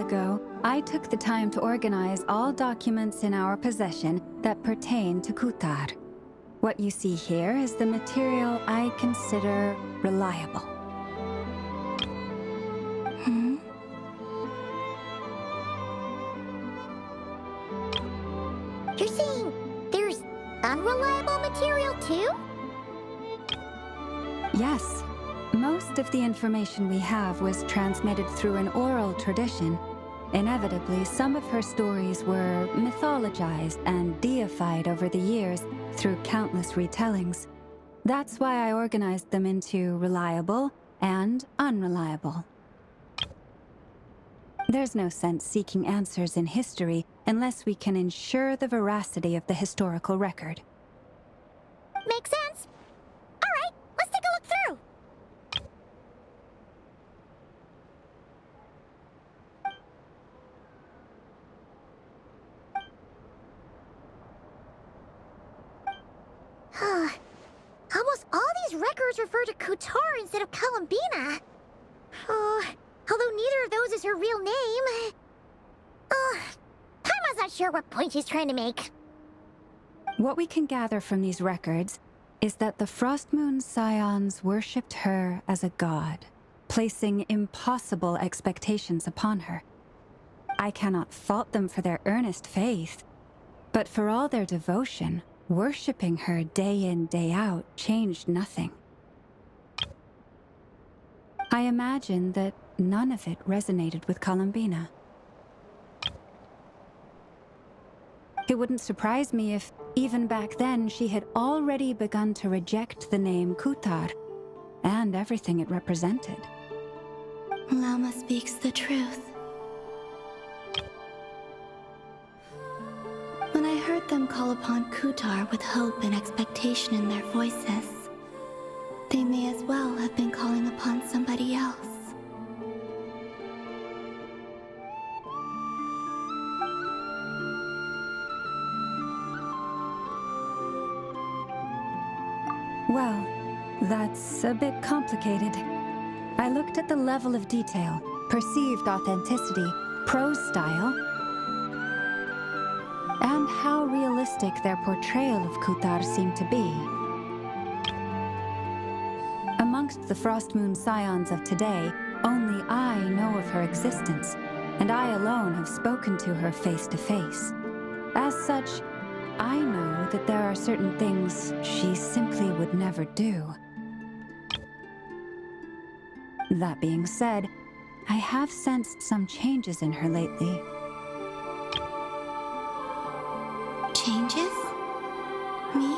ago, I took the time to organize all documents in our possession that pertain to Kuutar. What you see here is the material I consider reliable. You're saying there's unreliable material too? Yes. Most of the information we have was transmitted through an oral tradition. Inevitably, some of her stories were mythologized and deified over the years through countless retellings. That's why I organized them into reliable and unreliable. There's no sense seeking answers in history unless we can ensure the veracity of the historical record. Makes sense. All right, let's take a look through. Almost all these records refer to Kuutar instead of Columbina. Although neither of those is her real name. Paimon's not sure what point she's trying to make. What we can gather from these records is that the Frost Moon Scions worshipped her as a god, placing impossible expectations upon her. I cannot fault them for their earnest faith, but for all their devotion, worshipping her day in, day out changed nothing. I imagine that none of it resonated with Columbina. It wouldn't surprise me if, even back then, she had already begun to reject the name Kuutar and everything it represented. Lama speaks the truth. When I heard them call upon Kuutar with hope and expectation in their voices, they may as well have been calling upon somebody else. Well, that's a bit complicated. I looked at the level of detail, perceived authenticity, prose style, and how realistic their portrayal of Kuutar seemed to be. Amongst the Frost Moon Scions of today, only I know of her existence, and I alone have spoken to her face to face. As such, I know that there are certain things she simply would never do. That being said, I have sensed some changes in her lately. Changes? Me?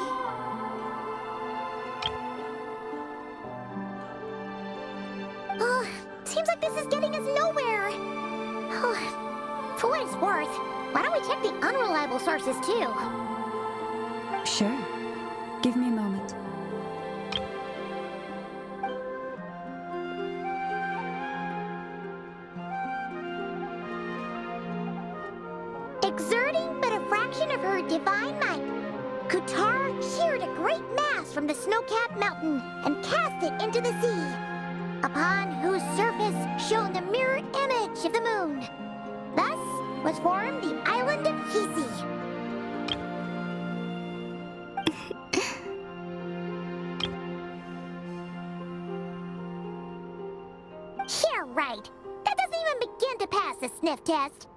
Seems like this is getting us nowhere. For what it's worth, why don't we check the unreliable sources too? Sure. Give me a moment. Exerting but a fraction of her divine might, Kuutar sheared a great mass from the snow-capped mountain and cast it into the sea, upon whose surface shone the mirror image of the moon. Thus was formed the island of Hisi. Yeah, right. That doesn't even begin to pass the sniff test.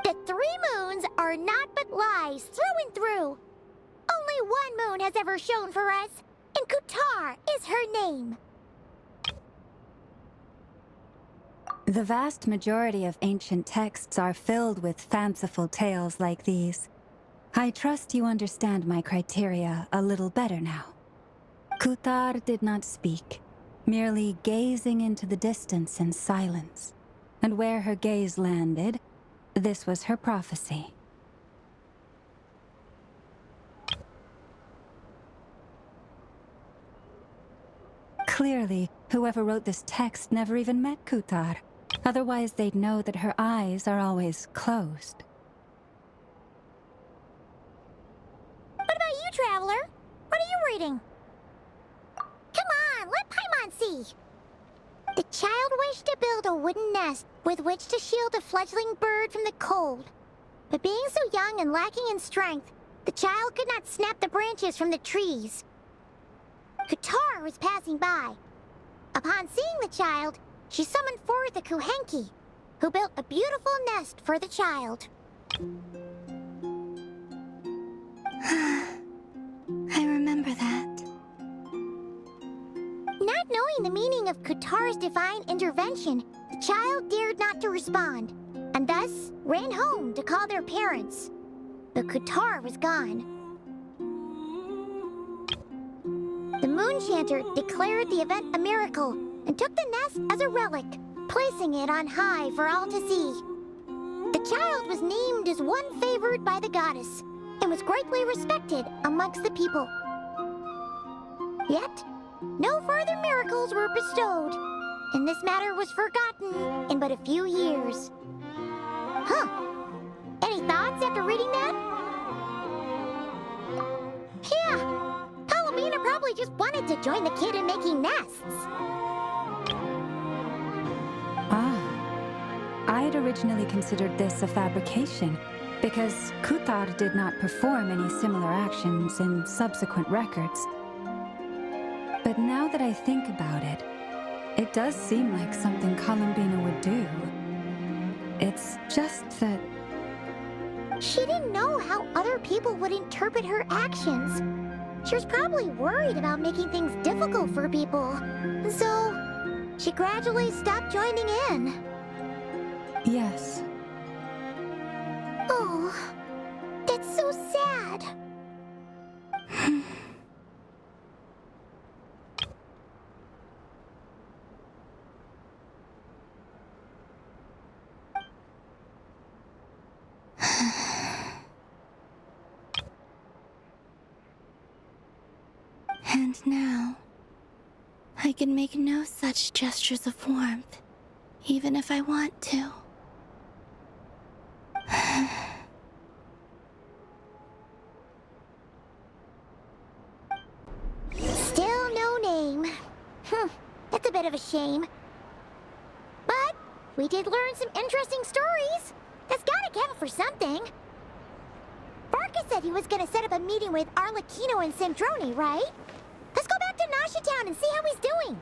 The 3 moons are naught but lies through and through. Only one moon has ever shone for us, and Kuutar is her name. The vast majority of ancient texts are filled with fanciful tales like these. I trust you understand my criteria a little better now. Kuutar did not speak, merely gazing into the distance in silence. And where her gaze landed, this was her prophecy. Clearly, whoever wrote this text never even met Kuutar. Otherwise, they'd know that her eyes are always closed. What about you, Traveler? What are you reading? Come on, let Paimon see. The child wished to build a wooden nest with which to shield a fledgling bird from the cold. But being so young and lacking in strength, the child could not snap the branches from the trees. Kuutar was passing by. Upon seeing the child, she summoned forth a Kuhenki, who built a beautiful nest for the child. I remember that. Not knowing the meaning of Kuutar's divine intervention, the child dared not to respond, and thus ran home to call their parents. But Kuutar was gone. The moon chanter declared the event a miracle and took the nest as a relic, placing it on high for all to see. The child was named as one favored by the goddess and was greatly respected amongst the people. Yet, no further miracles were bestowed, and this matter was forgotten in but a few years. Huh. Any thoughts after reading that? Yeah. Palomina probably just wanted to join the kid in making nests. I'd originally considered this a fabrication, because Kuutar did not perform any similar actions in subsequent records. But now that I think about it, it does seem like something Columbina would do. It's just that... She didn't know how other people would interpret her actions. She was probably worried about making things difficult for people. So, she gradually stopped joining in. Yes. Oh, that's so sad. And now, I can make no such gestures of warmth, even if I want to. Still no name. That's a bit of a shame. But we did learn some interesting stories. That's gotta count for something. Barca said he was gonna set up a meeting with Arlecchino and Sandrone, right? Let's go back to Nasha Town and see how he's doing.